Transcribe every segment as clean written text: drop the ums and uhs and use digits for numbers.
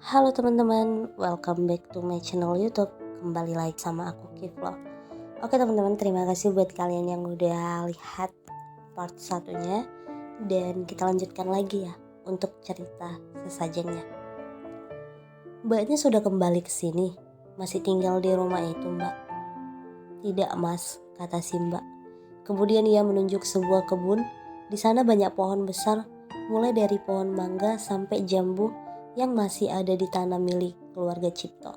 Halo teman-teman, welcome back to my channel YouTube. Kembali lagi sama aku Kiflo. Oke teman-teman, terima kasih buat kalian yang udah lihat part satunya. Dan kita lanjutkan lagi ya untuk cerita sesajennya. Mbaknya sudah kembali ke sini. Masih tinggal di rumah itu, Mbak? Tidak, Mas, kata si Mbak. Kemudian ia menunjuk sebuah kebun. Di sana banyak pohon besar, mulai dari pohon mangga sampai jambu yang masih ada di tanah milik keluarga Cipto.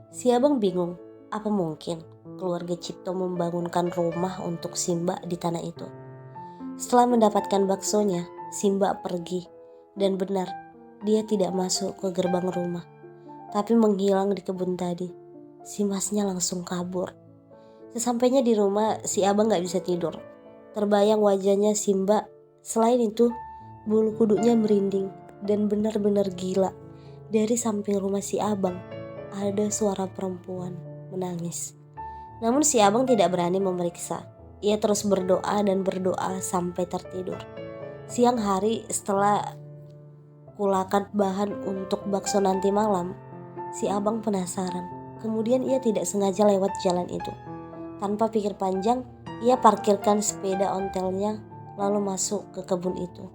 Si abang bingung, apa mungkin keluarga Cipto membangunkan rumah untuk si Mbak di tanah itu? Setelah mendapatkan baksonya, si Mbak pergi. Dan benar, dia tidak masuk ke gerbang rumah, tapi menghilang di kebun tadi. Si masnya langsung kabur. Sesampainya di rumah, si abang gak bisa tidur. Terbayang wajahnya si Mbak. Selain itu, bulu kuduknya merinding dan benar-benar gila. Dari samping rumah si abang, ada suara perempuan menangis. Namun si abang tidak berani memeriksa. Ia terus berdoa dan berdoa sampai tertidur. Siang hari setelah kulakan bahan untuk bakso nanti malam, si abang penasaran. Kemudian ia tidak sengaja lewat jalan itu. Tanpa pikir panjang, ia parkirkan sepeda ontelnya lalu masuk ke kebun itu.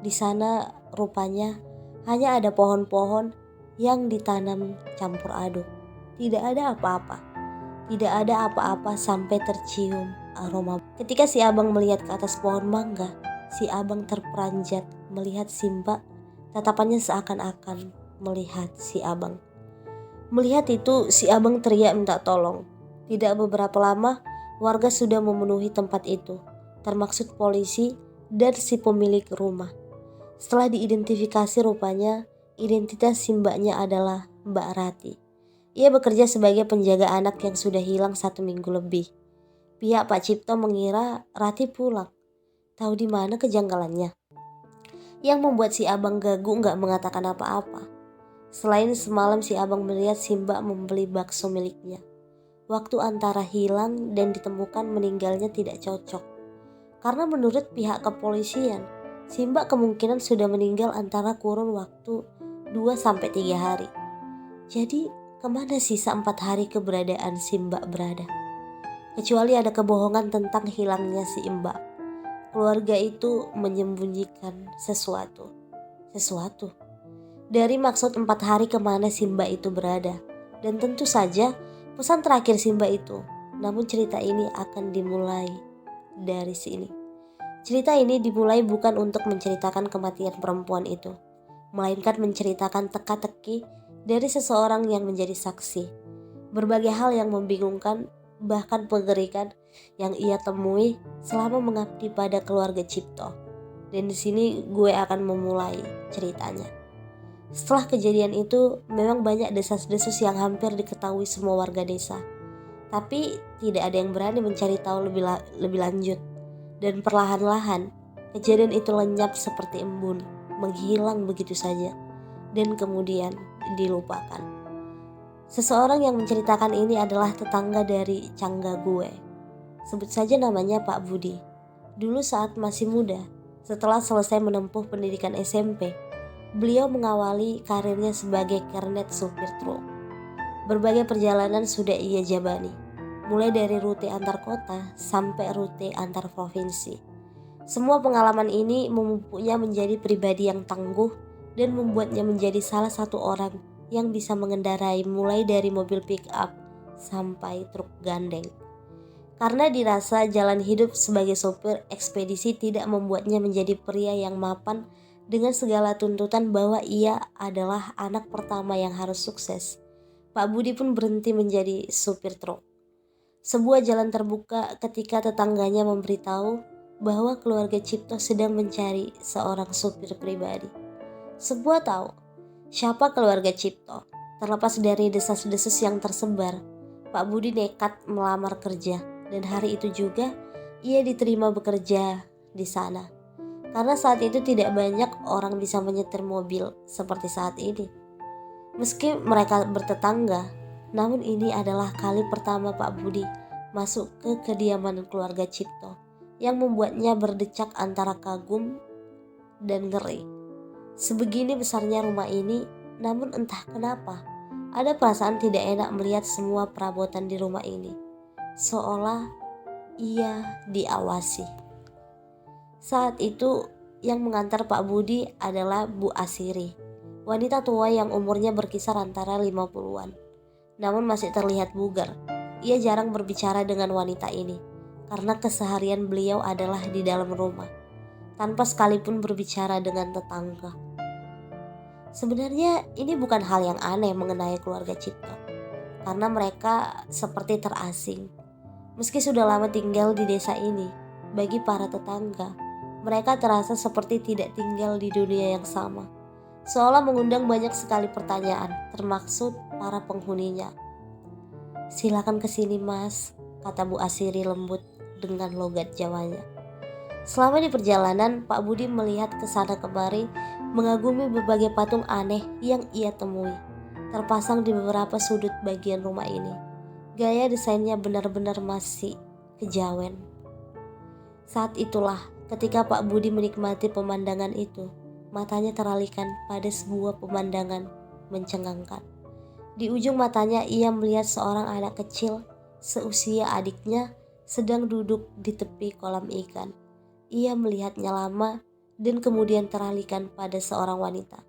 Di sana rupanya hanya ada pohon-pohon yang ditanam campur aduk. Tidak ada apa-apa. Tidak ada apa-apa sampai tercium aroma. Ketika si abang melihat ke atas pohon mangga, si abang terperanjat melihat si Mbak. Tatapannya seakan-akan melihat si abang. Melihat itu, si abang teriak minta tolong. Tidak beberapa lama, warga sudah memenuhi tempat itu, termaksud polisi dan si pemilik rumah. Setelah diidentifikasi rupanya, identitas si Mbaknya adalah Mbak Rati. Ia bekerja sebagai penjaga anak yang sudah hilang 1 minggu lebih. Pihak Pak Cipto mengira Rati pulang. Tahu di mana kejanggalannya? Yang membuat si abang gagu gak mengatakan apa-apa. Selain semalam si abang melihat si Mbak membeli bakso miliknya. Waktu antara hilang dan ditemukan meninggalnya tidak cocok. Karena menurut pihak kepolisian, si Mbak kemungkinan sudah meninggal antara kurun waktu 2-3 hari. Jadi kemana sisa 4 hari keberadaan si Mbak berada? Kecuali ada kebohongan tentang hilangnya si Mbak. Keluarga itu menyembunyikan sesuatu. Dari maksud 4 hari kemana si Mbak itu berada. Dan tentu saja pesan terakhir si Mbak itu. Namun cerita ini akan dimulai dari sini. Cerita ini dimulai bukan untuk menceritakan kematian perempuan itu, melainkan menceritakan teka-teki dari seseorang yang menjadi saksi. Berbagai hal yang membingungkan, bahkan mengerikan yang ia temui selama mengabdi pada keluarga Cipto. Dan di sini gue akan memulai ceritanya. Setelah kejadian itu, memang banyak desas-desus yang hampir diketahui semua warga desa. Tapi tidak ada yang berani mencari tahu lebih lanjut. Dan perlahan-lahan, kejadian itu lenyap seperti embun, menghilang begitu saja, dan kemudian dilupakan. Seseorang yang menceritakan ini adalah tetangga dari Cangga gue. Sebut saja namanya Pak Budi. Dulu saat masih muda, setelah selesai menempuh pendidikan SMP, beliau mengawali karirnya sebagai kernet supir truk. Berbagai perjalanan sudah ia jabani, mulai dari rute antar kota sampai rute antar provinsi. Semua pengalaman ini memupuknya menjadi pribadi yang tangguh dan membuatnya menjadi salah satu orang yang bisa mengendarai mulai dari mobil pick up sampai truk gandeng. Karena dirasa jalan hidup sebagai sopir ekspedisi tidak membuatnya menjadi pria yang mapan dengan segala tuntutan bahwa ia adalah anak pertama yang harus sukses. Pak Budi pun berhenti menjadi supir truk. Sebuah jalan terbuka ketika tetangganya memberitahu bahwa keluarga Cipto sedang mencari seorang supir pribadi. Sebuah tahu siapa keluarga Cipto. Terlepas dari desas-desus yang tersebar, Pak Budi nekat melamar kerja dan hari itu juga ia diterima bekerja di sana. Karena saat itu tidak banyak orang bisa menyetir mobil seperti saat ini. Meski mereka bertetangga, namun ini adalah kali pertama Pak Budi masuk ke kediaman keluarga Cipto yang membuatnya berdecak antara kagum dan ngeri. Sebegini besarnya rumah ini, Namun entah kenapa, ada perasaan tidak enak melihat semua perabotan di rumah ini. Seolah ia diawasi. Saat itu yang mengantar Pak Budi adalah Bu Asiri, wanita tua yang umurnya berkisar antara 50-an. Namun masih terlihat bugar. Ia jarang berbicara dengan wanita ini, karena keseharian beliau adalah di dalam rumah, tanpa sekalipun berbicara dengan tetangga. Sebenarnya ini bukan hal yang aneh mengenai keluarga Cipto, karena mereka seperti terasing. Meski sudah lama tinggal di desa ini, bagi para tetangga, mereka terasa seperti tidak tinggal di dunia yang sama. Seolah mengundang banyak sekali pertanyaan, termaksud para penghuninya. "Silakan kesini mas," kata Bu Asiri lembut dengan logat Jawanya. Selama di perjalanan, Pak Budi melihat ke sana kemari, mengagumi berbagai patung aneh yang ia temui, terpasang di beberapa sudut bagian rumah ini. Gaya desainnya benar-benar masih kejawen. Saat itulah ketika Pak Budi menikmati pemandangan itu, matanya teralihkan pada sebuah pemandangan mencengangkan. Di ujung matanya ia melihat seorang anak kecil seusia adiknya sedang duduk di tepi kolam ikan. Ia melihatnya lama dan kemudian teralihkan pada seorang wanita.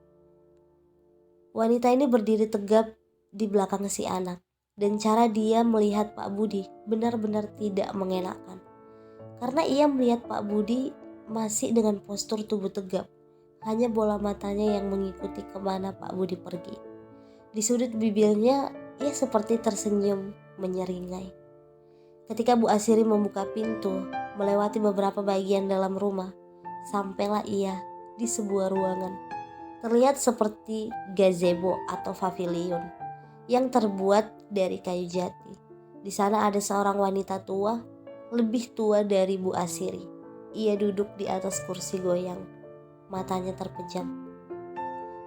Wanita ini berdiri tegap di belakang si anak, dan cara dia melihat Pak Budi benar-benar tidak mengenakan. Karena ia melihat Pak Budi masih dengan postur tubuh tegap, hanya bola matanya yang mengikuti kemana Pak Budi pergi. Di sudut bibirnya, ia seperti tersenyum menyeringai. Ketika Bu Asiri membuka pintu, melewati beberapa bagian dalam rumah, sampailah ia di sebuah ruangan. Terlihat seperti gazebo atau pavilion yang terbuat dari kayu jati. Di sana ada seorang wanita tua, lebih tua dari Bu Asiri. Ia duduk di atas kursi goyang, matanya terpejam.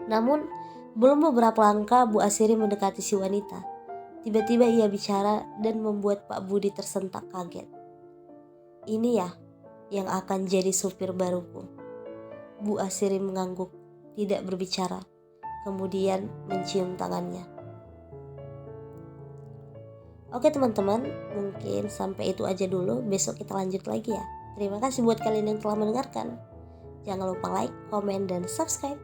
Namun, belum beberapa langkah Bu Asiri mendekati si wanita. Tiba-tiba ia bicara dan membuat Pak Budi tersentak kaget. "Ini ya yang akan jadi supir baruku." Bu Asiri mengangguk, tidak berbicara, kemudian mencium tangannya. Oke teman-teman, mungkin sampai itu aja dulu. Besok kita lanjut lagi ya. Terima kasih buat kalian yang telah mendengarkan. Jangan lupa like, komen, dan subscribe.